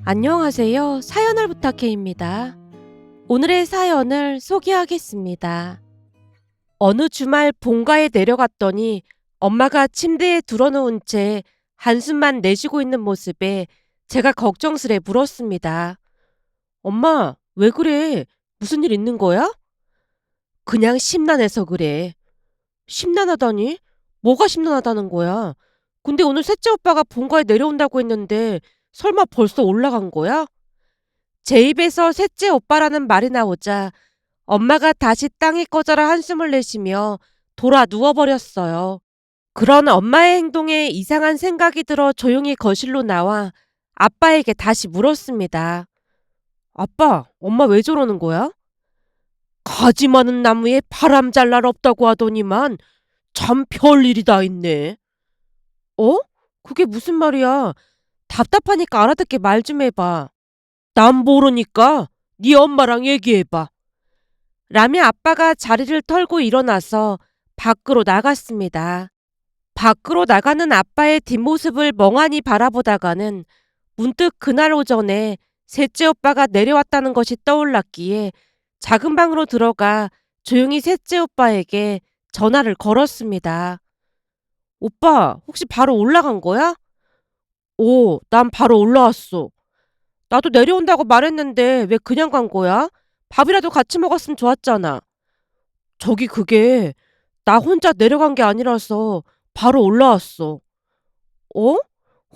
안녕하세요. 사연을 부탁해입니다. 오늘의 사연을 소개하겠습니다. 어느 주말 본가에 내려갔더니 엄마가 침대에 드러누운 채 한숨만 내쉬고 있는 모습에 제가 걱정스레 물었습니다. 엄마, 왜 그래? 무슨 일 있는 거야? 그냥 심란해서 그래. 심란하다니? 뭐가 심란하다는 거야? 근데 오늘 셋째 오빠가 본가에 내려온다고 했는데 설마 벌써 올라간 거야? 제 입에서 셋째 오빠라는 말이 나오자 엄마가 다시 땅에 꺼져라 한숨을 내쉬며 돌아 누워버렸어요. 그런 엄마의 행동에 이상한 생각이 들어 조용히 거실로 나와 아빠에게 다시 물었습니다. 아빠, 엄마 왜 저러는 거야? 가지 많은 나무에 바람 잘 날 없다고 하더니만 참 별일이 다 있네. 어? 그게 무슨 말이야? 답답하니까 알아듣게 말 좀 해봐. 난 모르니까 네 엄마랑 얘기해봐. 라며 아빠가 자리를 털고 일어나서 밖으로 나갔습니다. 밖으로 나가는 아빠의 뒷모습을 멍하니 바라보다가는 문득 그날 오전에 셋째 오빠가 내려왔다는 것이 떠올랐기에 작은 방으로 들어가 조용히 셋째 오빠에게 전화를 걸었습니다. 오빠, 혹시 바로 올라간 거야? 오, 난 바로 올라왔어. 나도 내려온다고 말했는데 왜 그냥 간 거야? 밥이라도 같이 먹었으면 좋았잖아. 저기 그게 나 혼자 내려간 게 아니라서 바로 올라왔어. 어?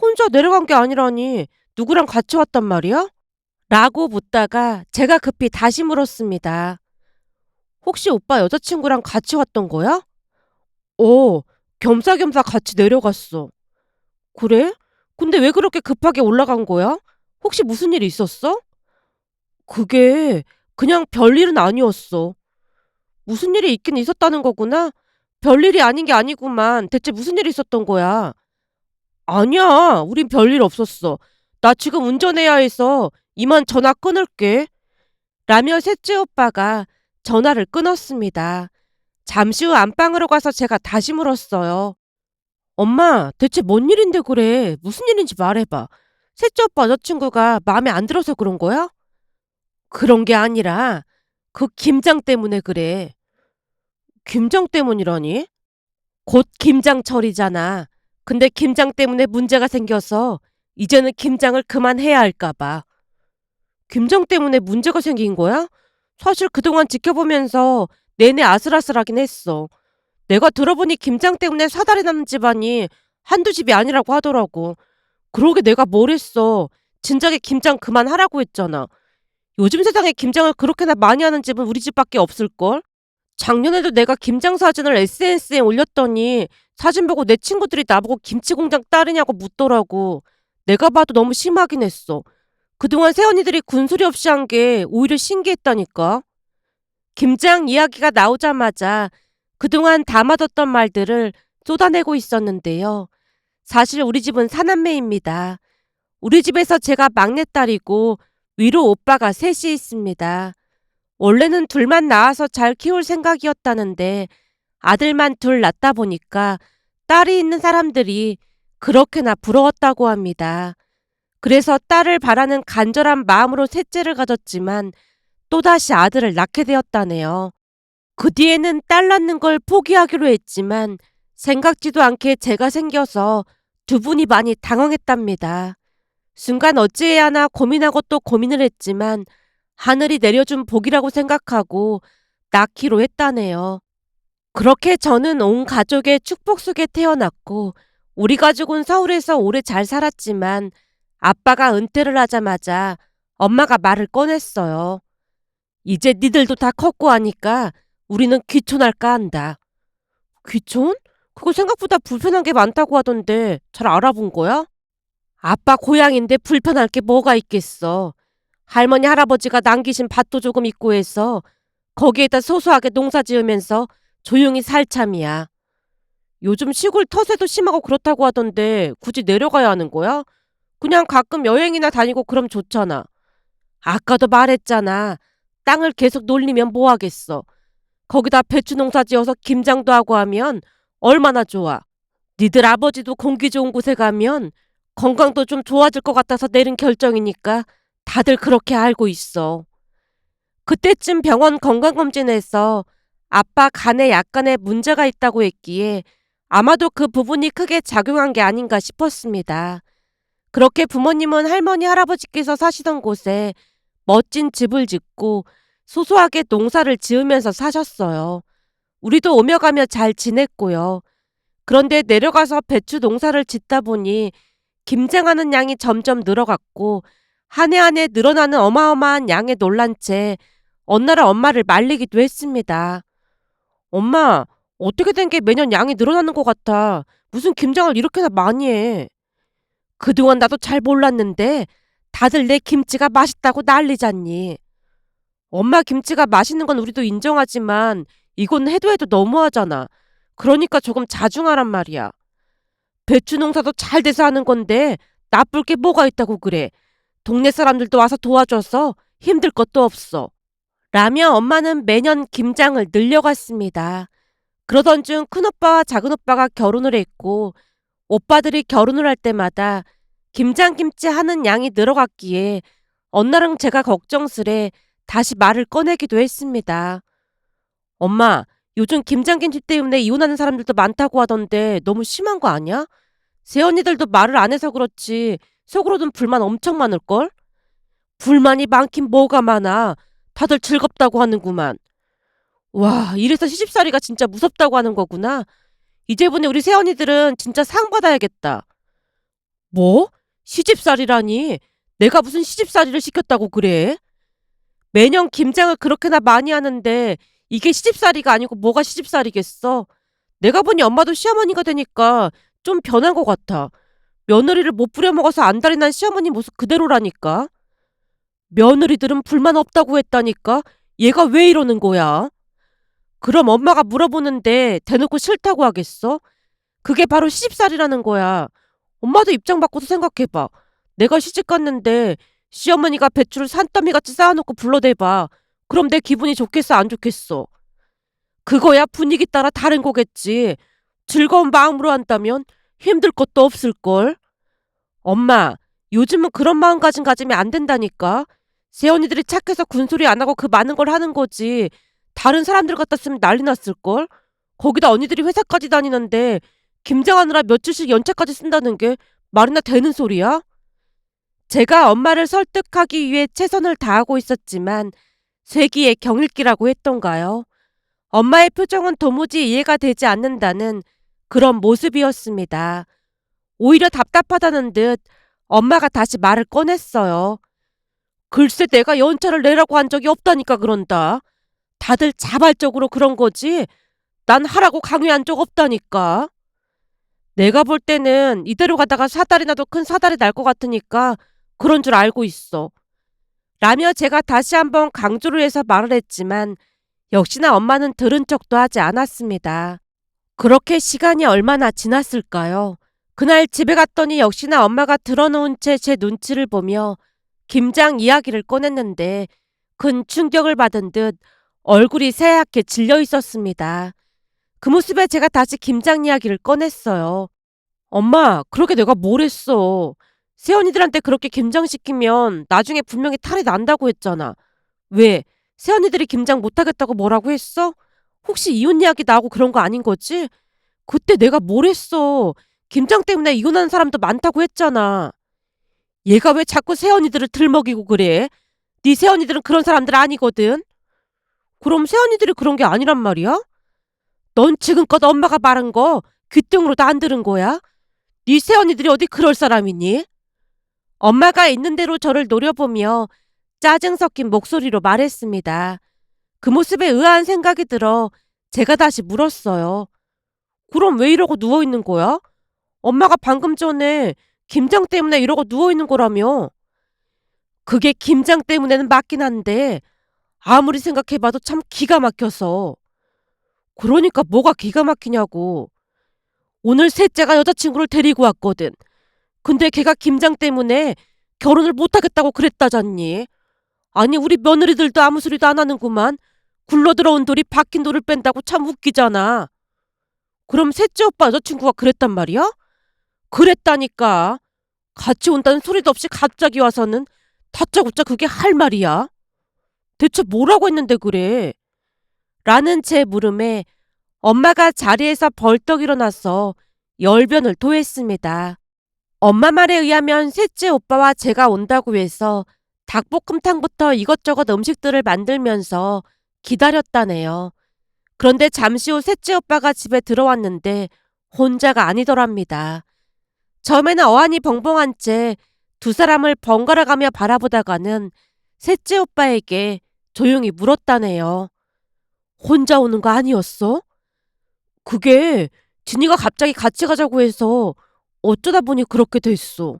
혼자 내려간 게 아니라니 누구랑 같이 왔단 말이야? 라고 묻다가 제가 급히 다시 물었습니다. 혹시 오빠 여자친구랑 같이 왔던 거야? 어, 겸사겸사 같이 내려갔어. 그래? 근데 왜 그렇게 급하게 올라간 거야? 혹시 무슨 일 있었어? 그게 그냥 별일은 아니었어. 무슨 일이 있긴 있었다는 거구나? 별일이 아닌 게 아니구만. 대체 무슨 일이 있었던 거야? 아니야, 우린 별일 없었어. 나 지금 운전해야 해서 이만 전화 끊을게. 라며 셋째 오빠가 전화를 끊었습니다. 잠시 후 안방으로 가서 제가 다시 물었어요. 엄마, 대체 뭔 일인데 그래? 무슨 일인지 말해봐. 셋째 오빠 여자친구가 마음에 안 들어서 그런 거야? 그런 게 아니라 그 김장 때문에 그래. 김장 때문이라니? 곧 김장철이잖아. 근데 김장 때문에 문제가 생겨서 이제는 김장을 그만해야 할까 봐. 김장 때문에 문제가 생긴 거야? 사실 그동안 지켜보면서 내내 아슬아슬하긴 했어. 내가 들어보니 김장 때문에 사달이 나는 집안이 한두 집이 아니라고 하더라고. 그러게 내가 뭘 했어. 진작에 김장 그만하라고 했잖아. 요즘 세상에 김장을 그렇게나 많이 하는 집은 우리 집밖에 없을걸? 작년에도 내가 김장 사진을 SNS에 올렸더니 사진 보고 내 친구들이 나보고 김치 공장 딸이냐고 묻더라고. 내가 봐도 너무 심하긴 했어. 그동안 새언니들이 군소리 없이 한 게 오히려 신기했다니까. 김장 이야기가 나오자마자 그동안 담아뒀던 말들을 쏟아내고 있었는데요. 사실 우리 집은 사남매입니다. 우리 집에서 제가 막내딸이고 위로 오빠가 셋이 있습니다. 원래는 둘만 낳아서 잘 키울 생각이었다는데 아들만 둘 낳다 보니까 딸이 있는 사람들이 그렇게나 부러웠다고 합니다. 그래서 딸을 바라는 간절한 마음으로 셋째를 가졌지만 또다시 아들을 낳게 되었다네요. 그 뒤에는 딸 낳는 걸 포기하기로 했지만 생각지도 않게 제가 생겨서 두 분이 많이 당황했답니다. 순간 어찌해야 하나 고민하고 또 고민을 했지만 하늘이 내려준 복이라고 생각하고 낳기로 했다네요. 그렇게 저는 온 가족의 축복 속에 태어났고 우리 가족은 서울에서 오래 잘 살았지만 아빠가 은퇴를 하자마자 엄마가 말을 꺼냈어요. 이제 니들도 다 컸고 하니까 우리는 귀촌할까 한다. 귀촌? 그거 생각보다 불편한 게 많다고 하던데 잘 알아본 거야? 아빠 고향인데 불편할 게 뭐가 있겠어. 할머니 할아버지가 남기신 밭도 조금 있고 해서 거기에다 소소하게 농사 지으면서 조용히 살 참이야. 요즘 시골 터세도 심하고 그렇다고 하던데 굳이 내려가야 하는 거야? 그냥 가끔 여행이나 다니고 그럼 좋잖아. 아까도 말했잖아. 땅을 계속 놀리면 뭐 하겠어. 거기다 배추 농사 지어서 김장도 하고 하면 얼마나 좋아. 니들 아버지도 공기 좋은 곳에 가면 건강도 좀 좋아질 것 같아서 내린 결정이니까 다들 그렇게 알고 있어. 그때쯤 병원 건강검진에서 아빠 간에 약간의 문제가 있다고 했기에 아마도 그 부분이 크게 작용한 게 아닌가 싶었습니다. 그렇게 부모님은 할머니, 할아버지께서 사시던 곳에 멋진 집을 짓고 소소하게 농사를 지으면서 사셨어요. 우리도 오며 가며 잘 지냈고요. 그런데 내려가서 배추 농사를 짓다 보니 김장하는 양이 점점 늘어갔고 한 해 한 해 늘어나는 어마어마한 양에 놀란 채 어느 날 엄마를 말리기도 했습니다. 엄마, 어떻게 된 게 매년 양이 늘어나는 것 같아. 무슨 김장을 이렇게나 많이 해. 그동안 나도 잘 몰랐는데 다들 내 김치가 맛있다고 난리잖니. 엄마 김치가 맛있는 건 우리도 인정하지만 이건 해도 해도 너무하잖아. 그러니까 조금 자중하란 말이야. 배추 농사도 잘 돼서 하는 건데 나쁠 게 뭐가 있다고 그래. 동네 사람들도 와서 도와줘서 힘들 것도 없어. 라며 엄마는 매년 김장을 늘려갔습니다. 그러던 중 큰오빠와 작은오빠가 결혼을 했고 오빠들이 결혼을 할 때마다 김장김치 하는 양이 늘어갔기에 어느 날은 제가 걱정스레 다시 말을 꺼내기도 했습니다. 엄마, 요즘 김장김치 때문에 이혼하는 사람들도 많다고 하던데 너무 심한 거 아니야? 새언니들도 말을 안 해서 그렇지 속으로는 불만 엄청 많을걸? 불만이 많긴 뭐가 많아. 다들 즐겁다고 하는구만. 와, 이래서 시집살이가 진짜 무섭다고 하는 거구나. 이제부터 우리 새언니들은 진짜 상 받아야겠다. 뭐? 시집살이라니? 내가 무슨 시집살이를 시켰다고 그래? 매년 김장을 그렇게나 많이 하는데 이게 시집살이가 아니고 뭐가 시집살이겠어? 내가 보니 엄마도 시어머니가 되니까 좀 변한 것 같아. 며느리를 못 부려먹어서 안달이 난 시어머니 모습 그대로라니까. 며느리들은 불만 없다고 했다니까. 얘가 왜 이러는 거야? 그럼 엄마가 물어보는데 대놓고 싫다고 하겠어? 그게 바로 시집살이라는 거야. 엄마도 입장 바꿔서 생각해봐. 내가 시집 갔는데 시어머니가 배추를 산더미같이 쌓아놓고 불러대봐. 그럼 내 기분이 좋겠어, 안 좋겠어? 그거야 분위기 따라 다른 거겠지. 즐거운 마음으로 한다면 힘들 것도 없을걸. 엄마, 요즘은 그런 마음가짐 가지면 안 된다니까. 새언니들이 착해서 군소리 안 하고 그 많은 걸 하는 거지. 다른 사람들 같았으면 난리 났을걸. 거기다 언니들이 회사까지 다니는데 김장하느라 며칠씩 연차까지 쓴다는 게 말이나 되는 소리야? 제가 엄마를 설득하기 위해 최선을 다하고 있었지만 쇠기의 경읽기라고 했던가요? 엄마의 표정은 도무지 이해가 되지 않는다는 그런 모습이었습니다. 오히려 답답하다는 듯 엄마가 다시 말을 꺼냈어요. 글쎄 내가 연차를 내라고 한 적이 없다니까 그런다. 다들 자발적으로 그런 거지. 난 하라고 강요한 적 없다니까. 내가 볼 때는 이대로 가다가 사달이 나도 큰 사달이 날 것 같으니까 그런 줄 알고 있어. 라며 제가 다시 한번 강조를 해서 말을 했지만 역시나 엄마는 들은 척도 하지 않았습니다. 그렇게 시간이 얼마나 지났을까요? 그날 집에 갔더니 역시나 엄마가 들어놓은 채 제 눈치를 보며 김장 이야기를 꺼냈는데 큰 충격을 받은 듯 얼굴이 새하얗게 질려 있었습니다. 그 모습에 제가 다시 김장 이야기를 꺼냈어요. 엄마, 그러게 내가 뭘 했어. 새언니들한테 그렇게 김장시키면 나중에 분명히 탈이 난다고 했잖아. 왜? 새언니들이 김장 못하겠다고 뭐라고 했어? 혹시 이혼 이야기 나오고 그런 거 아닌 거지? 그때 내가 뭘 했어. 김장 때문에 이혼하는 사람도 많다고 했잖아. 얘가 왜 자꾸 새언니들을 들먹이고 그래? 네 새언니들은 그런 사람들 아니거든. 그럼 새언니들이 그런 게 아니란 말이야? 넌 지금껏 엄마가 말한 거 귀등으로도 안 들은 거야? 네 새언니들이 어디 그럴 사람이니? 엄마가 있는 대로 저를 노려보며 짜증 섞인 목소리로 말했습니다. 그 모습에 의아한 생각이 들어 제가 다시 물었어요. 그럼 왜 이러고 누워있는 거야? 엄마가 방금 전에 김장 때문에 이러고 누워있는 거라며. 그게 김장 때문에는 맞긴 한데 아무리 생각해봐도 참 기가 막혀서. 그러니까 뭐가 기가 막히냐고. 오늘 셋째가 여자친구를 데리고 왔거든. 근데 걔가 김장 때문에 결혼을 못하겠다고 그랬다잖니. 아니 우리 며느리들도 아무 소리도 안 하는구만. 굴러들어온 돌이 박힌 돌을 뺀다고 참 웃기잖아. 그럼 셋째 오빠 여자친구가 그랬단 말이야? 그랬다니까. 같이 온다는 소리도 없이 갑자기 와서는 다짜고짜 그게 할 말이야? 대체 뭐라고 했는데 그래? 라는 제 물음에 엄마가 자리에서 벌떡 일어나서 열변을 토했습니다. 엄마 말에 의하면 셋째 오빠와 제가 온다고 해서 닭볶음탕부터 이것저것 음식들을 만들면서 기다렸다네요. 그런데 잠시 후 셋째 오빠가 집에 들어왔는데 혼자가 아니더랍니다. 처음에는 어안이 벙벙한 채 두 사람을 번갈아 가며 바라보다가는 셋째 오빠에게 조용히 물었다네요. 혼자 오는 거 아니었어? 그게 진이가 갑자기 같이 가자고 해서 어쩌다 보니 그렇게 됐어.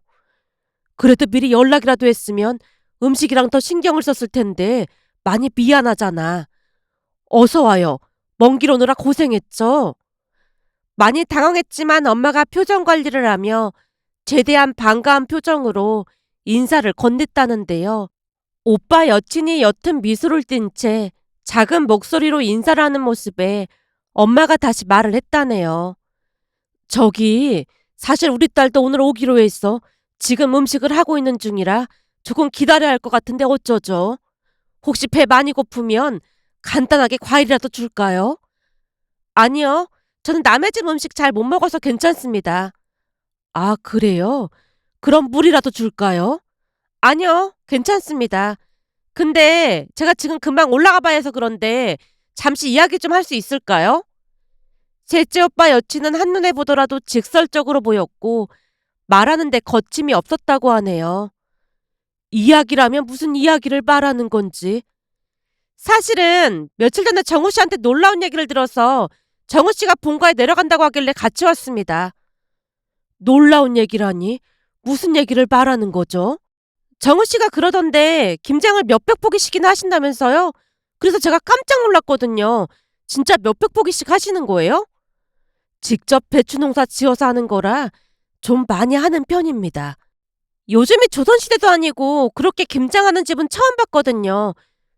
그래도 미리 연락이라도 했으면 음식이랑 더 신경을 썼을 텐데 많이 미안하잖아. 어서 와요. 먼 길 오느라 고생했죠? 많이 당황했지만 엄마가 표정 관리를 하며 최대한 반가운 표정으로 인사를 건넸다는데요. 오빠 여친이 옅은 미소를 띤 채 작은 목소리로 인사를 하는 모습에 엄마가 다시 말을 했다네요. 저기, 사실 우리 딸도 오늘 오기로 했어. 지금 음식을 하고 있는 중이라 조금 기다려야 할 것 같은데 어쩌죠? 혹시 배 많이 고프면 간단하게 과일이라도 줄까요? 아니요. 저는 남의 집 음식 잘 못 먹어서 괜찮습니다. 아, 그래요? 그럼 물이라도 줄까요? 아니요. 괜찮습니다. 근데 제가 지금 금방 올라가 봐야 해서 그런데 잠시 이야기 좀 할 수 있을까요? 셋째 오빠 여친은 한눈에 보더라도 직설적으로 보였고 말하는데 거침이 없었다고 하네요. 이야기라면 무슨 이야기를 말하는 건지. 사실은 며칠 전에 정우 씨한테 놀라운 얘기를 들어서 정우 씨가 본가에 내려간다고 하길래 같이 왔습니다. 놀라운 얘기라니? 무슨 얘기를 말하는 거죠? 정우 씨가 그러던데 김장을 몇백 포기씩이나 하신다면서요? 그래서 제가 깜짝 놀랐거든요. 진짜 몇백 포기씩 하시는 거예요? 직접 배추 농사 지어서 하는 거라 좀 많이 하는 편입니다. 요즘이 조선시대도 아니고 그렇게 김장하는 집은 처음 봤거든요.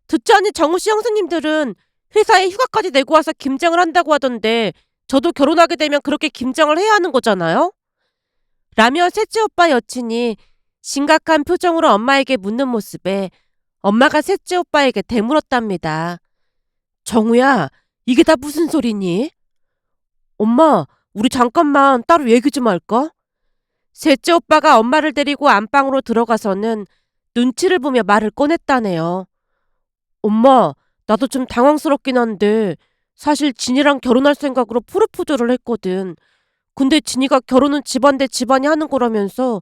듣자 하니 정우 씨 형수님들은 회사에 휴가까지 내고 와서 김장을 한다고 하던데 저도 결혼하게 되면 그렇게 김장을 해야 하는 거잖아요? 라며 셋째 오빠 여친이 심각한 표정으로 엄마에게 묻는 모습에 엄마가 셋째 오빠에게 대물었답니다. 정우야, 이게 다 무슨 소리니? 엄마, 우리 잠깐만 따로 얘기 좀 할까? 셋째 오빠가 엄마를 데리고 안방으로 들어가서는 눈치를 보며 말을 꺼냈다네요. 엄마, 나도 좀 당황스럽긴 한데 사실 진이랑 결혼할 생각으로 프로포즈를 했거든. 근데 진이가 결혼은 집안 대 집안이 하는 거라면서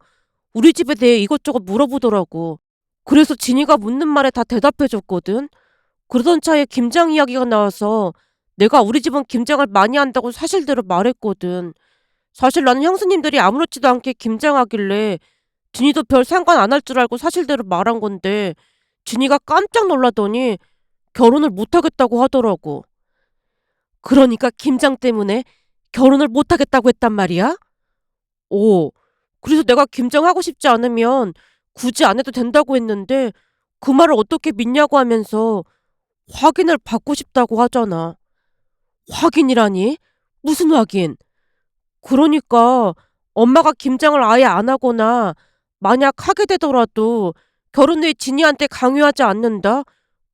우리 집에 대해 이것저것 물어보더라고. 그래서 진이가 묻는 말에 다 대답해줬거든. 그러던 차에 김장 이야기가 나와서 내가 우리 집은 김장을 많이 한다고 사실대로 말했거든. 사실 나는 형수님들이 아무렇지도 않게 김장하길래 진이도 별 상관 안 할 줄 알고 사실대로 말한 건데 진이가 깜짝 놀라더니 결혼을 못하겠다고 하더라고. 그러니까 김장 때문에 결혼을 못하겠다고 했단 말이야? 오, 그래서 내가 김장하고 싶지 않으면 굳이 안 해도 된다고 했는데 그 말을 어떻게 믿냐고 하면서 확인을 받고 싶다고 하잖아. 확인이라니? 무슨 확인? 그러니까 엄마가 김장을 아예 안 하거나 만약 하게 되더라도 결혼 후에 진이한테 강요하지 않는다?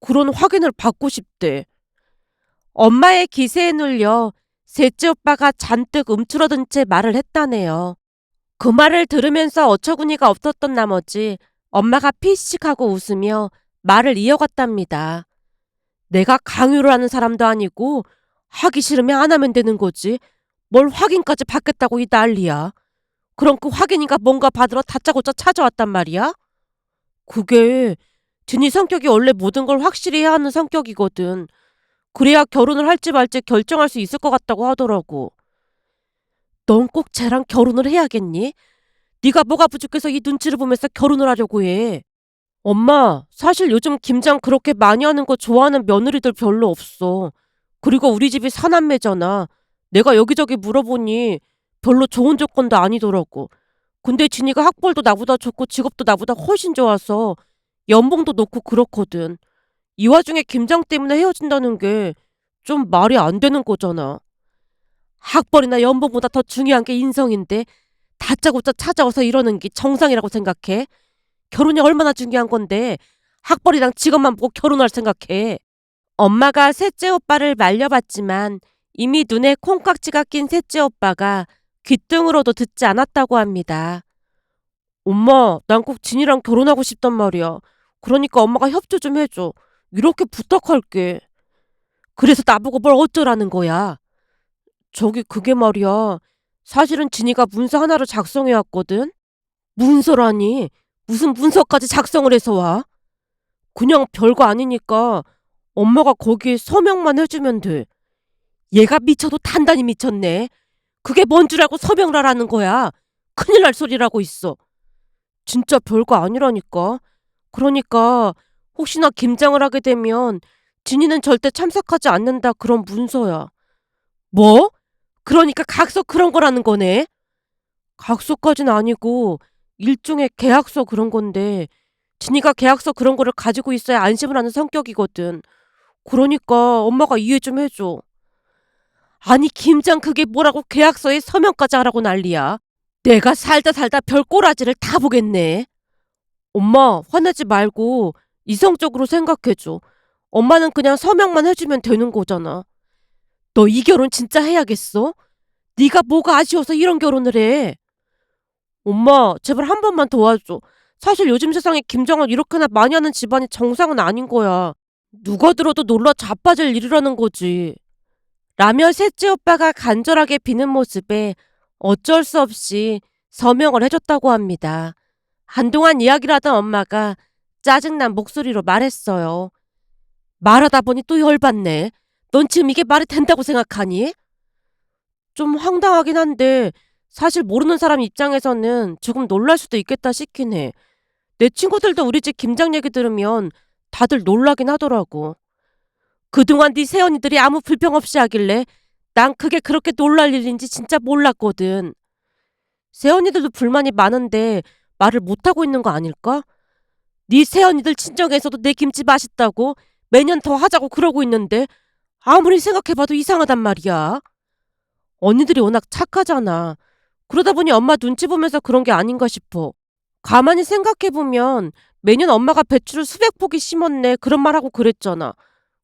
그런 확인을 받고 싶대. 엄마의 기세에 눌려 셋째 오빠가 잔뜩 움츠러든 채 말을 했다네요. 그 말을 들으면서 어처구니가 없었던 나머지 엄마가 피식하고 웃으며 말을 이어갔답니다. 내가 강요를 하는 사람도 아니고 하기 싫으면 안 하면 되는 거지. 뭘 확인까지 받겠다고 이 난리야. 그럼 그 확인인가 뭔가 받으러 다짜고짜 찾아왔단 말이야? 그게 진이 성격이 원래 모든 걸 확실히 해야 하는 성격이거든. 그래야 결혼을 할지 말지 결정할 수 있을 것 같다고 하더라고. 넌 꼭 쟤랑 결혼을 해야겠니? 네가 뭐가 부족해서 이 눈치를 보면서 결혼을 하려고 해. 엄마, 사실 요즘 김장 그렇게 많이 하는 거 좋아하는 며느리들 별로 없어. 그리고 우리 집이 사남매잖아. 내가 여기저기 물어보니 별로 좋은 조건도 아니더라고. 근데 진이가 학벌도 나보다 좋고 직업도 나보다 훨씬 좋아서 연봉도 높고 그렇거든. 이 와중에 김장 때문에 헤어진다는 게 좀 말이 안 되는 거잖아. 학벌이나 연봉보다 더 중요한 게 인성인데 다짜고짜 찾아와서 이러는 게 정상이라고 생각해? 결혼이 얼마나 중요한 건데 학벌이랑 직업만 보고 결혼할 생각해. 엄마가 셋째 오빠를 말려봤지만 이미 눈에 콩깍지가 낀 셋째 오빠가 귓등으로도 듣지 않았다고 합니다. 엄마, 난 꼭 진이랑 결혼하고 싶단 말이야. 그러니까 엄마가 협조 좀 해줘. 이렇게 부탁할게. 그래서 나보고 뭘 어쩌라는 거야. 저기 그게 말이야. 사실은 진이가 문서 하나를 작성해왔거든. 문서라니? 무슨 문서까지 작성을 해서 와? 그냥 별거 아니니까 엄마가 거기에 서명만 해주면 돼. 얘가 미쳐도 단단히 미쳤네. 그게 뭔 줄 알고 서명을 하라는 거야. 큰일 날 소리라고 있어. 진짜 별거 아니라니까. 그러니까 혹시나 김장을 하게 되면 진이는 절대 참석하지 않는다 그런 문서야. 뭐? 그러니까 각서 그런 거라는 거네. 각서까진 아니고 일종의 계약서 그런 건데 진이가 계약서 그런 거를 가지고 있어야 안심을 하는 성격이거든. 그러니까 엄마가 이해 좀 해줘. 아니 김장 그게 뭐라고 계약서에 서명까지 하라고 난리야. 내가 살다 살다 별 꼬라지를 다 보겠네. 엄마 화내지 말고 이성적으로 생각해줘. 엄마는 그냥 서명만 해주면 되는 거잖아. 너 이 결혼 진짜 해야겠어? 네가 뭐가 아쉬워서 이런 결혼을 해. 엄마 제발 한 번만 도와줘. 사실 요즘 세상에 김장을 이렇게나 많이 하는 집안이 정상은 아닌 거야. 누가 들어도 놀라 자빠질 일이라는 거지. 라며 셋째 오빠가 간절하게 비는 모습에 어쩔 수 없이 서명을 해줬다고 합니다. 한동안 이야기를 하던 엄마가 짜증난 목소리로 말했어요. 말하다 보니 또 열받네. 넌 지금 이게 말이 된다고 생각하니? 좀 황당하긴 한데 사실 모르는 사람 입장에서는 조금 놀랄 수도 있겠다 싶긴 해. 내 친구들도 우리 집 김장 얘기 들으면 다들 놀라긴 하더라고. 그동안 네 새언니들이 아무 불평 없이 하길래 난 그게 그렇게 놀랄 일인지 진짜 몰랐거든. 새언니들도 불만이 많은데 말을 못하고 있는 거 아닐까? 네 새언니들 친정에서도 내 김치 맛있다고 매년 더 하자고 그러고 있는데 아무리 생각해봐도 이상하단 말이야. 언니들이 워낙 착하잖아. 그러다 보니 엄마 눈치 보면서 그런 게 아닌가 싶어. 가만히 생각해보면 매년 엄마가 배추를 수백 포기 심었네 그런 말하고 그랬잖아.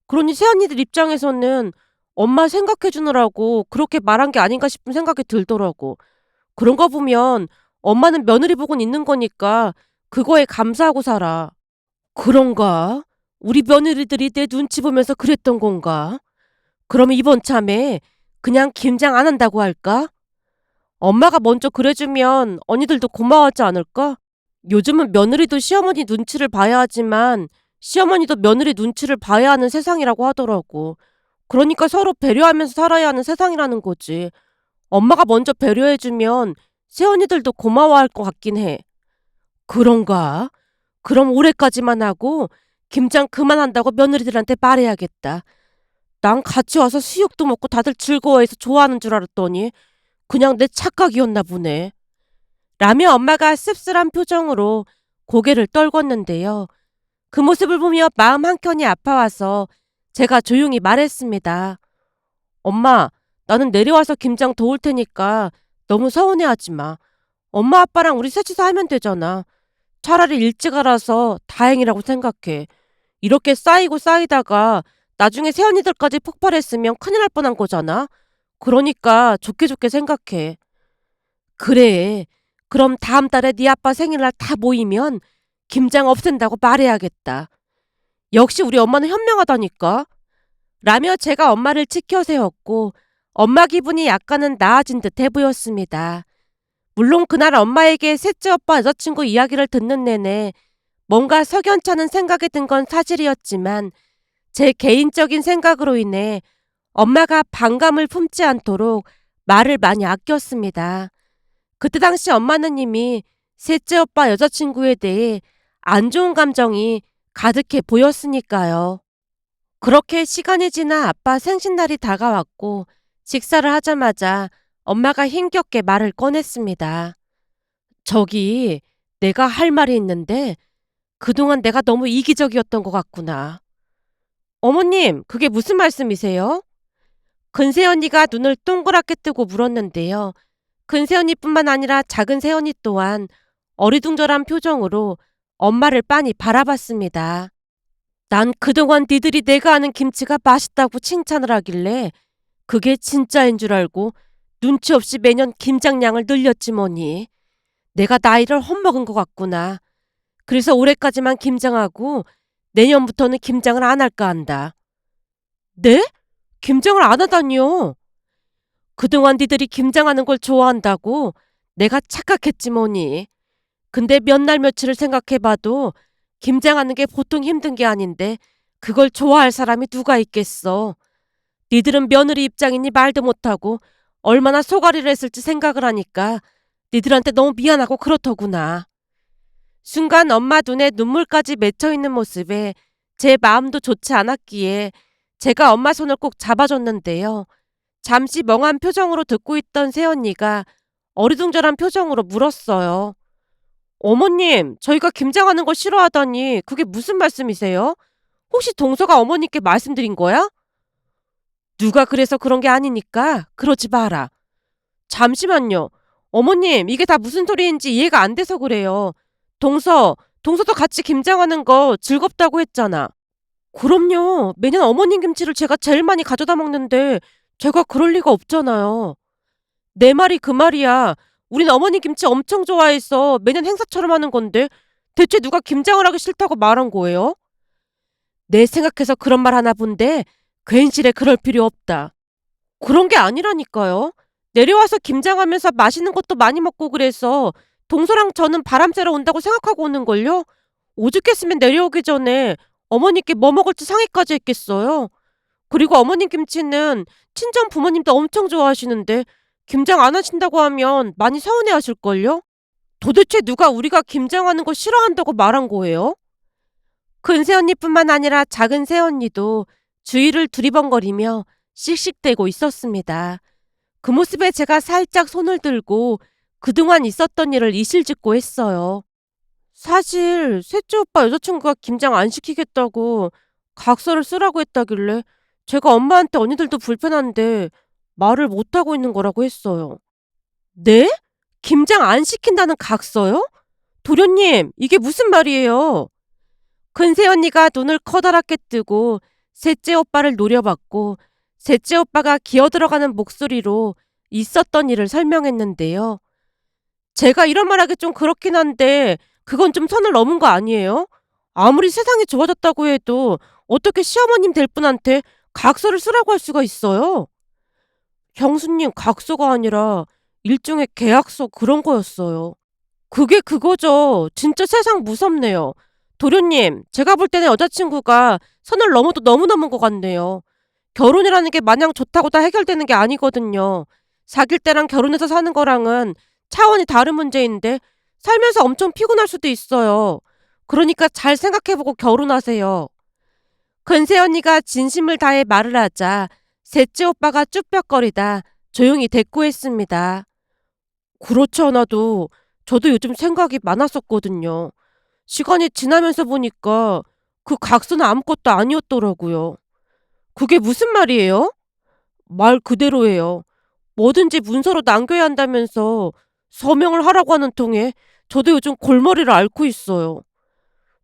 그러니 새언니들 입장에서는 엄마 생각해주느라고 그렇게 말한 게 아닌가 싶은 생각이 들더라고. 그런 거 보면 엄마는 며느리 복은 있는 거니까 그거에 감사하고 살아. 그런가? 우리 며느리들이 내 눈치 보면서 그랬던 건가? 그럼 이번 참에 그냥 김장 안 한다고 할까? 엄마가 먼저 그래주면 언니들도 고마워하지 않을까? 요즘은 며느리도 시어머니 눈치를 봐야 하지만 시어머니도 며느리 눈치를 봐야 하는 세상이라고 하더라고. 그러니까 서로 배려하면서 살아야 하는 세상이라는 거지. 엄마가 먼저 배려해주면 새언니들도 고마워할 것 같긴 해. 그런가? 그럼 올해까지만 하고 김장 그만한다고 며느리들한테 말해야겠다. 난 같이 와서 수육도 먹고 다들 즐거워해서 좋아하는 줄 알았더니 그냥 내 착각이었나 보네. 라며 엄마가 씁쓸한 표정으로 고개를 떨궜는데요. 그 모습을 보며 마음 한켠이 아파와서 제가 조용히 말했습니다. 엄마, 나는 내려와서 김장 도울 테니까 너무 서운해하지 마. 엄마 아빠랑 우리 셋이서 하면 되잖아. 차라리 일찍 알아서 다행이라고 생각해. 이렇게 쌓이고 쌓이다가 나중에 새언니들까지 폭발했으면 큰일 날 뻔한 거잖아. 그러니까 좋게 좋게 생각해. 그래. 그럼 다음 달에 네 아빠 생일날 다 모이면 김장 없앤다고 말해야겠다. 역시 우리 엄마는 현명하다니까. 라며 제가 엄마를 치켜 세웠고 엄마 기분이 약간은 나아진 듯해 보였습니다. 물론 그날 엄마에게 셋째 오빠 여자친구 이야기를 듣는 내내 뭔가 석연찮은 생각이 든 건 사실이었지만 제 개인적인 생각으로 인해 엄마가 반감을 품지 않도록 말을 많이 아꼈습니다. 그때 당시 엄마는 이미 셋째 오빠 여자친구에 대해 안 좋은 감정이 가득해 보였으니까요. 그렇게 시간이 지나 아빠 생신날이 다가왔고 식사를 하자마자 엄마가 힘겹게 말을 꺼냈습니다. 저기 내가 할 말이 있는데 그동안 내가 너무 이기적이었던 것 같구나. 어머님, 그게 무슨 말씀이세요? 근세 언니가 눈을 동그랗게 뜨고 물었는데요. 큰 새언니뿐만 아니라 작은 새언니 또한 어리둥절한 표정으로 엄마를 빤히 바라봤습니다. 난 그동안 니들이 내가 아는 김치가 맛있다고 칭찬을 하길래 그게 진짜인 줄 알고 눈치 없이 매년 김장량을 늘렸지 뭐니. 내가 나이를 헛먹은 것 같구나. 그래서 올해까지만 김장하고 내년부터는 김장을 안 할까 한다. 네? 김장을 안 하다니요? 그동안 니들이 김장하는 걸 좋아한다고 내가 착각했지 뭐니. 근데 몇 날 며칠을 생각해봐도 김장하는 게 보통 힘든 게 아닌데 그걸 좋아할 사람이 누가 있겠어. 니들은 며느리 입장이니 말도 못하고 얼마나 소가리를 했을지 생각을 하니까 니들한테 너무 미안하고 그렇더구나. 순간 엄마 눈에 눈물까지 맺혀있는 모습에 제 마음도 좋지 않았기에 제가 엄마 손을 꼭 잡아줬는데요. 잠시 멍한 표정으로 듣고 있던 새언니가 어리둥절한 표정으로 물었어요. 어머님, 저희가 김장하는 거 싫어하다니 그게 무슨 말씀이세요? 혹시 동서가 어머니께 말씀드린 거야? 누가 그래서 그런 게 아니니까 그러지 마라. 잠시만요. 어머님, 이게 다 무슨 소리인지 이해가 안 돼서 그래요. 동서도 같이 김장하는 거 즐겁다고 했잖아. 그럼요. 매년 어머님 김치를 제가 제일 많이 가져다 먹는데 제가 그럴 리가 없잖아요. 내 말이 그 말이야. 우린 어머니 김치 엄청 좋아해서 매년 행사처럼 하는 건데 대체 누가 김장을 하기 싫다고 말한 거예요? 내 생각해서 그런 말 하나 본데 괜시레 그럴 필요 없다. 그런 게 아니라니까요. 내려와서 김장하면서 맛있는 것도 많이 먹고 그래서 동서랑 저는 바람 쐬러 온다고 생각하고 오는걸요? 오죽했으면 내려오기 전에 어머니께 뭐 먹을지 상의까지 했겠어요. 그리고 어머님 김치는 친정 부모님도 엄청 좋아하시는데 김장 안 하신다고 하면 많이 서운해 하실걸요? 도대체 누가 우리가 김장하는 거 싫어한다고 말한 거예요? 큰 새언니뿐만 아니라 작은 새언니도 주위를 두리번거리며 씩씩대고 있었습니다. 그 모습에 제가 살짝 손을 들고 그동안 있었던 일을 이실직고 했어요. 사실 셋째 오빠 여자친구가 김장 안 시키겠다고 각서를 쓰라고 했다길래 제가 엄마한테 언니들도 불편한데 말을 못하고 있는 거라고 했어요. 네? 김장 안 시킨다는 각서요? 도련님, 이게 무슨 말이에요? 큰새 언니가 눈을 커다랗게 뜨고 셋째 오빠를 노려봤고 셋째 오빠가 기어들어가는 목소리로 있었던 일을 설명했는데요. 제가 이런 말하기 좀 그렇긴 한데 그건 좀 선을 넘은 거 아니에요? 아무리 세상이 좋아졌다고 해도 어떻게 시어머님 될 분한테 각서를 쓰라고 할 수가 있어요? 형수님, 각서가 아니라 일종의 계약서 그런 거였어요. 그게 그거죠. 진짜 세상 무섭네요. 도련님, 제가 볼 때는 여자친구가 선을 넘어도 너무 넘은 것 같네요. 결혼이라는 게 마냥 좋다고 다 해결되는 게 아니거든요. 사귈 때랑 결혼해서 사는 거랑은 차원이 다른 문제인데 살면서 엄청 피곤할 수도 있어요. 그러니까 잘 생각해보고 결혼하세요. 근세 언니가 진심을 다해 말을 하자 셋째 오빠가 쭈뼛거리다 조용히 대꾸했습니다. 그렇지 않아도 저도 요즘 생각이 많았었거든요. 시간이 지나면서 보니까 그 각서는 아무것도 아니었더라고요. 그게 무슨 말이에요? 말 그대로예요. 뭐든지 문서로 남겨야 한다면서 서명을 하라고 하는 통에 저도 요즘 골머리를 앓고 있어요.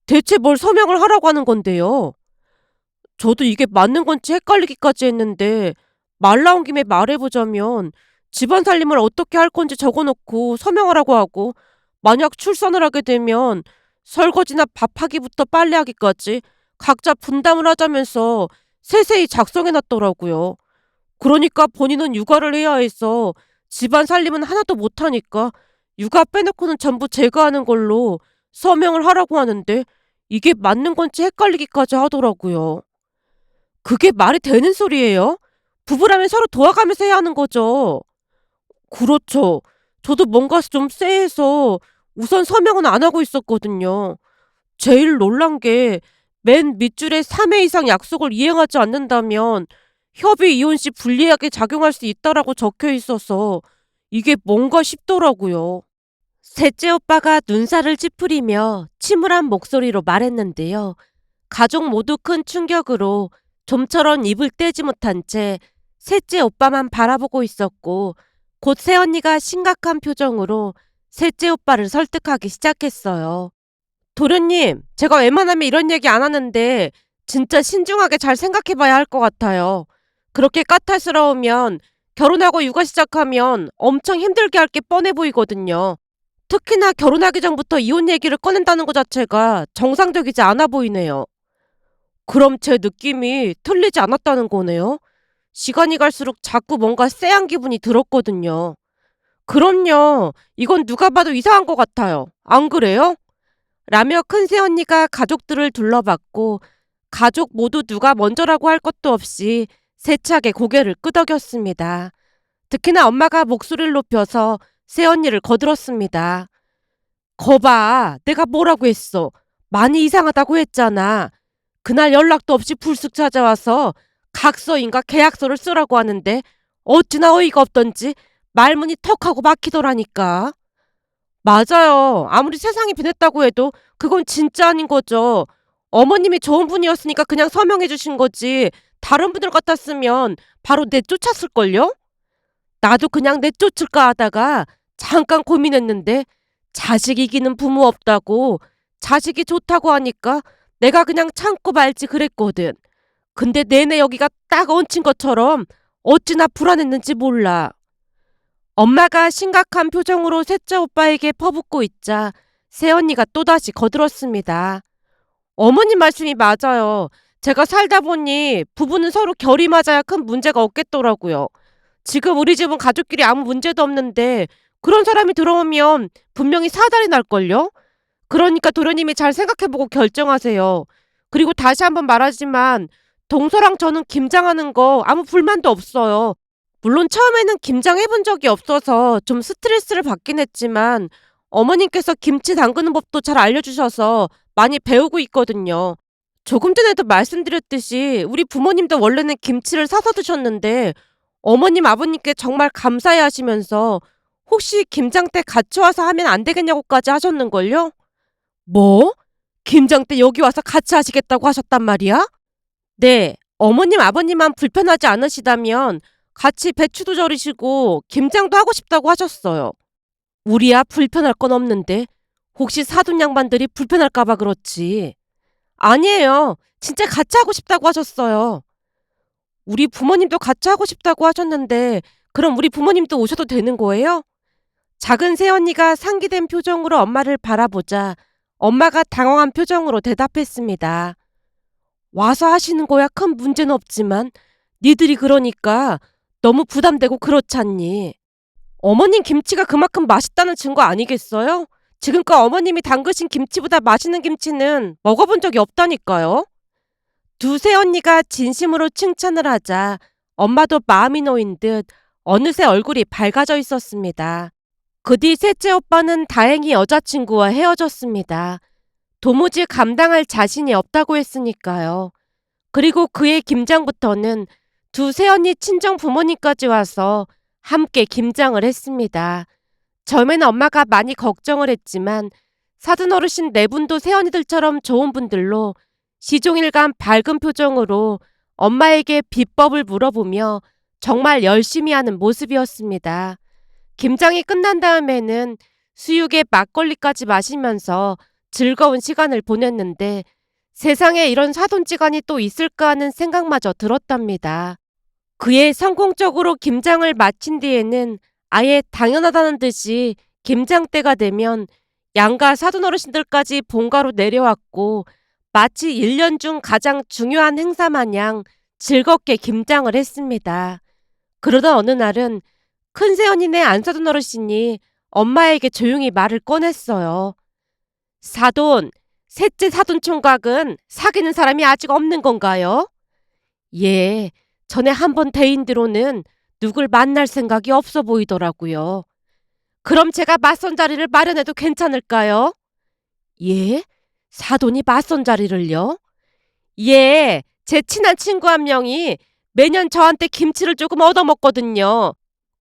대체 뭘 서명을 하라고 하는 건데요? 저도 이게 맞는 건지 헷갈리기까지 했는데 말 나온 김에 말해보자면 집안 살림을 어떻게 할 건지 적어놓고 서명하라고 하고 만약 출산을 하게 되면 설거지나 밥하기부터 빨래하기까지 각자 분담을 하자면서 세세히 작성해놨더라고요. 그러니까 본인은 육아를 해야 해서 집안 살림은 하나도 못하니까 육아 빼놓고는 전부 제가 하는 걸로 서명을 하라고 하는데 이게 맞는 건지 헷갈리기까지 하더라고요. 그게 말이 되는 소리예요? 부부라면 서로 도와가면서 해야 하는 거죠. 그렇죠. 저도 뭔가 좀 쎄해서 우선 서명은 안 하고 있었거든요. 제일 놀란 게 맨 밑줄에 3회 이상 약속을 이행하지 않는다면 협의 이혼 시 불리하게 작용할 수 있다라고 적혀 있어서 이게 뭔가 싶더라고요. 셋째 오빠가 눈살을 찌푸리며 침울한 목소리로 말했는데요. 가족 모두 큰 충격으로 좀처럼 입을 떼지 못한 채 셋째 오빠만 바라보고 있었고 곧 새언니가 심각한 표정으로 셋째 오빠를 설득하기 시작했어요. 도련님, 제가 웬만하면 이런 얘기 안 하는데 진짜 신중하게 잘 생각해봐야 할 것 같아요. 그렇게 까탈스러우면 결혼하고 육아 시작하면 엄청 힘들게 할 게 뻔해 보이거든요. 특히나 결혼하기 전부터 이혼 얘기를 꺼낸다는 것 자체가 정상적이지 않아 보이네요. 그럼 제 느낌이 틀리지 않았다는 거네요. 시간이 갈수록 자꾸 뭔가 쎄한 기분이 들었거든요. 그럼요. 이건 누가 봐도 이상한 것 같아요. 안 그래요? 라며 큰새 언니가 가족들을 둘러봤고 가족 모두 누가 먼저라고 할 것도 없이 세차게 고개를 끄덕였습니다. 특히나 엄마가 목소리를 높여서 새언니를 거들었습니다. 거봐, 내가 뭐라고 했어. 많이 이상하다고 했잖아. 그날 연락도 없이 불쑥 찾아와서 각서인가 계약서를 쓰라고 하는데 어찌나 어이가 없던지 말문이 턱하고 막히더라니까. 맞아요. 아무리 세상이 변했다고 해도 그건 진짜 아닌 거죠. 어머님이 좋은 분이었으니까 그냥 서명해 주신 거지. 다른 분들 같았으면 바로 내쫓았을걸요? 나도 그냥 내쫓을까 하다가 잠깐 고민했는데 자식 이기는 부모 없다고 자식이 좋다고 하니까 내가 그냥 참고 말지 그랬거든. 근데 내내 여기가 딱 얹힌 것처럼 어찌나 불안했는지 몰라. 엄마가 심각한 표정으로 셋째 오빠에게 퍼붓고 있자 새언니가 또다시 거들었습니다. 어머님 말씀이 맞아요. 제가 살다 보니 부부는 서로 결이 맞아야 큰 문제가 없겠더라고요. 지금 우리 집은 가족끼리 아무 문제도 없는데 그런 사람이 들어오면 분명히 사달이 날걸요? 그러니까 도련님이 잘 생각해보고 결정하세요. 그리고 다시 한번 말하지만 동서랑 저는 김장하는 거 아무 불만도 없어요. 물론 처음에는 김장해본 적이 없어서 좀 스트레스를 받긴 했지만 어머님께서 김치 담그는 법도 잘 알려주셔서 많이 배우고 있거든요. 조금 전에도 말씀드렸듯이 우리 부모님도 원래는 김치를 사서 드셨는데 어머님 아버님께 정말 감사해 하시면서 혹시 김장 때 같이 와서 하면 안 되겠냐고까지 하셨는걸요? 뭐? 김장 때 여기 와서 같이 하시겠다고 하셨단 말이야? 네, 어머님 아버님만 불편하지 않으시다면 같이 배추도 절이시고 김장도 하고 싶다고 하셨어요. 우리야 불편할 건 없는데 혹시 사돈 양반들이 불편할까봐 그렇지. 아니에요. 진짜 같이 하고 싶다고 하셨어요. 우리 부모님도 같이 하고 싶다고 하셨는데 그럼 우리 부모님도 오셔도 되는 거예요? 작은 새언니가 상기된 표정으로 엄마를 바라보자 엄마가 당황한 표정으로 대답했습니다. 와서 하시는 거야 큰 문제는 없지만 니들이 그러니까 너무 부담되고 그렇잖니. 어머님 김치가 그만큼 맛있다는 증거 아니겠어요? 지금껏 어머님이 담그신 김치보다 맛있는 김치는 먹어본 적이 없다니까요. 두 새언니가 진심으로 칭찬을 하자 엄마도 마음이 놓인 듯 어느새 얼굴이 밝아져 있었습니다. 그 뒤 셋째 오빠는 다행히 여자친구와 헤어졌습니다. 도무지 감당할 자신이 없다고 했으니까요. 그리고 그해 김장부터는 두 새언니 친정 부모님까지 와서 함께 김장을 했습니다. 처음에는 엄마가 많이 걱정을 했지만 사돈 어르신 네 분도 새언니들처럼 좋은 분들로 시종일관 밝은 표정으로 엄마에게 비법을 물어보며 정말 열심히 하는 모습이었습니다. 김장이 끝난 다음에는 수육에 막걸리까지 마시면서 즐거운 시간을 보냈는데 세상에 이런 사돈지간이 또 있을까 하는 생각마저 들었답니다. 그의 성공적으로 김장을 마친 뒤에는 아예 당연하다는 듯이 김장 때가 되면 양가 사돈 어르신들까지 본가로 내려왔고 마치 1년 중 가장 중요한 행사 마냥 즐겁게 김장을 했습니다. 그러던 어느 날은 큰새언니네 안사돈 어르신이 엄마에게 조용히 말을 꺼냈어요. 사돈, 셋째 사돈 총각은 사귀는 사람이 아직 없는 건가요? 예, 전에 한 번 대인대로는 누굴 만날 생각이 없어 보이더라고요. 그럼 제가 맞선 자리를 마련해도 괜찮을까요? 예? 사돈이 맞선 자리를요? 예, 제 친한 친구 한 명이 매년 저한테 김치를 조금 얻어먹거든요.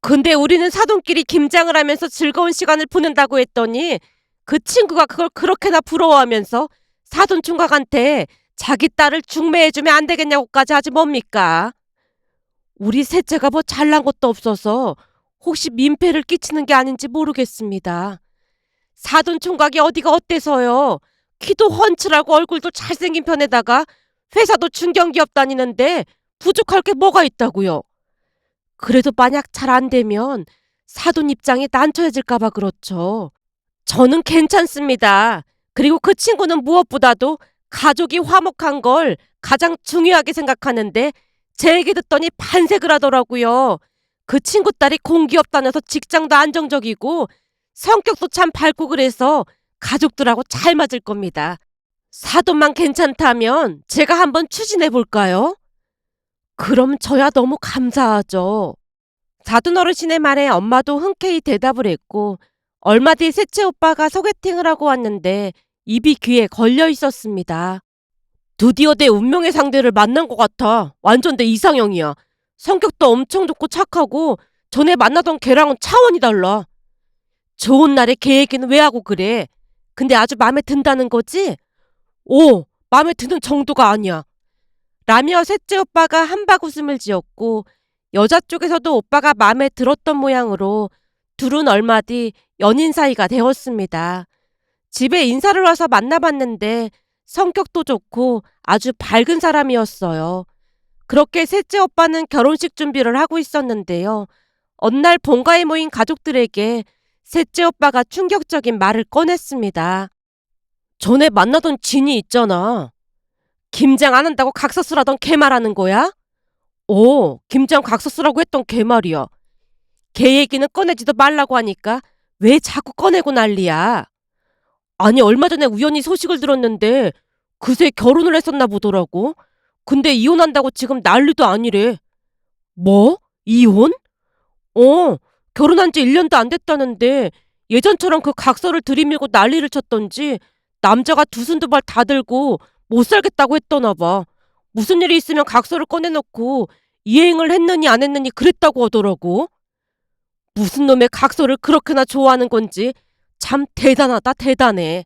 근데 우리는 사돈끼리 김장을 하면서 즐거운 시간을 보낸다고 했더니 그 친구가 그걸 그렇게나 부러워하면서 사돈 총각한테 자기 딸을 중매해주면 안 되겠냐고까지 하지 뭡니까? 우리 셋째가 뭐 잘난 것도 없어서 혹시 민폐를 끼치는 게 아닌지 모르겠습니다. 사돈 총각이 어디가 어때서요? 키도 훤칠하고 얼굴도 잘생긴 편에다가 회사도 중견기업 다니는데 부족할 게 뭐가 있다고요? 그래도 만약 잘 안 되면 사돈 입장이 난처해질까 봐 그렇죠. 저는 괜찮습니다. 그리고 그 친구는 무엇보다도 가족이 화목한 걸 가장 중요하게 생각하는데 제 얘기 듣더니 반색을 하더라고요. 그 친구 딸이 공기업 다녀서 직장도 안정적이고 성격도 참 밝고 그래서 가족들하고 잘 맞을 겁니다. 사돈만 괜찮다면 제가 한번 추진해 볼까요? 그럼 저야 너무 감사하죠. 사돈 어르신의 말에 엄마도 흔쾌히 대답을 했고 얼마 뒤 셋째 오빠가 소개팅을 하고 왔는데 입이 귀에 걸려 있었습니다. 드디어 내 운명의 상대를 만난 것 같아. 완전 내 이상형이야. 성격도 엄청 좋고 착하고 전에 만나던 걔랑은 차원이 달라. 좋은 날에 걔 얘기는 왜 하고 그래? 근데 아주 마음에 든다는 거지? 오, 마음에 드는 정도가 아니야. 라며 셋째 오빠가 한박 웃음을 지었고 여자 쪽에서도 오빠가 마음에 들었던 모양으로 둘은 얼마 뒤 연인 사이가 되었습니다. 집에 인사를 와서 만나봤는데 성격도 좋고 아주 밝은 사람이었어요. 그렇게 셋째 오빠는 결혼식 준비를 하고 있었는데요. 어느 날 본가에 모인 가족들에게 셋째 오빠가 충격적인 말을 꺼냈습니다. 전에 만나던 진이 있잖아. 김장 안 한다고 각서쓰라던 걔 말하는 거야? 오, 김장 각서쓰라고 했던 걔 말이야. 걔 얘기는 꺼내지도 말라고 하니까 왜 자꾸 꺼내고 난리야? 아니, 얼마 전에 우연히 소식을 들었는데 그새 결혼을 했었나 보더라고. 근데 이혼한다고 지금 난리도 아니래. 뭐? 이혼? 어, 결혼한 지 1년도 안 됐다는데 예전처럼 그 각서를 들이밀고 난리를 쳤던지 남자가 두 손 두 발 다 들고 못 살겠다고 했더나 봐. 무슨 일이 있으면 각서를 꺼내놓고 이행을 했느니 안 했느니 그랬다고 하더라고. 무슨 놈의 각서를 그렇게나 좋아하는 건지 참 대단하다 대단해.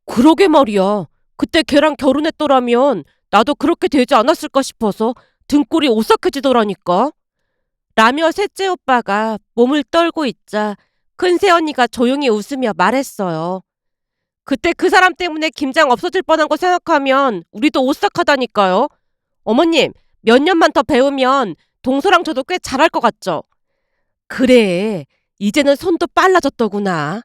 그러게 말이야. 그때 걔랑 결혼했더라면 나도 그렇게 되지 않았을까 싶어서 등골이 오싹해지더라니까. 라며 셋째 오빠가 몸을 떨고 있자 큰 새언니가 조용히 웃으며 말했어요. 그때 그 사람 때문에 김장 없어질 뻔한 거 생각하면 우리도 오싹하다니까요. 어머님, 몇 년만 더 배우면 동서랑 저도 꽤 잘할 것 같죠? 그래, 이제는 손도 빨라졌더구나.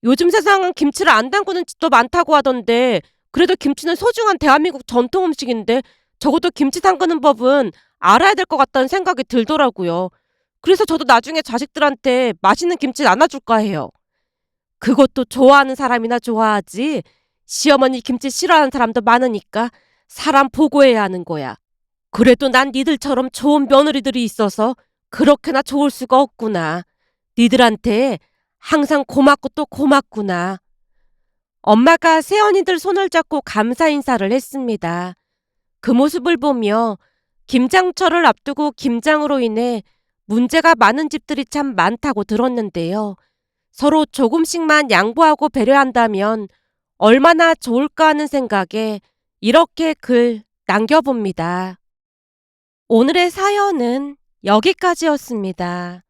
요즘 세상은 김치를 안 담그는 집도 많다고 하던데 그래도 김치는 소중한 대한민국 전통 음식인데 적어도 김치 담그는 법은 알아야 될 것 같다는 생각이 들더라고요. 그래서 저도 나중에 자식들한테 맛있는 김치 나눠줄까 해요. 그것도 좋아하는 사람이나 좋아하지. 시어머니 김치 싫어하는 사람도 많으니까 사람 보고해야 하는 거야. 그래도 난 니들처럼 좋은 며느리들이 있어서 그렇게나 좋을 수가 없구나. 니들한테 항상 고맙고 또 고맙구나. 엄마가 새언니들 손을 잡고 감사 인사를 했습니다. 그 모습을 보며 김장철을 앞두고 김장으로 인해 문제가 많은 집들이 참 많다고 들었는데요. 서로 조금씩만 양보하고 배려한다면 얼마나 좋을까 하는 생각에 이렇게 글 남겨봅니다. 오늘의 사연은 여기까지였습니다.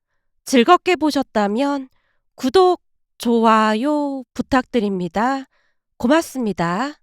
즐겁게 보셨다면 구독, 좋아요 부탁드립니다. 고맙습니다.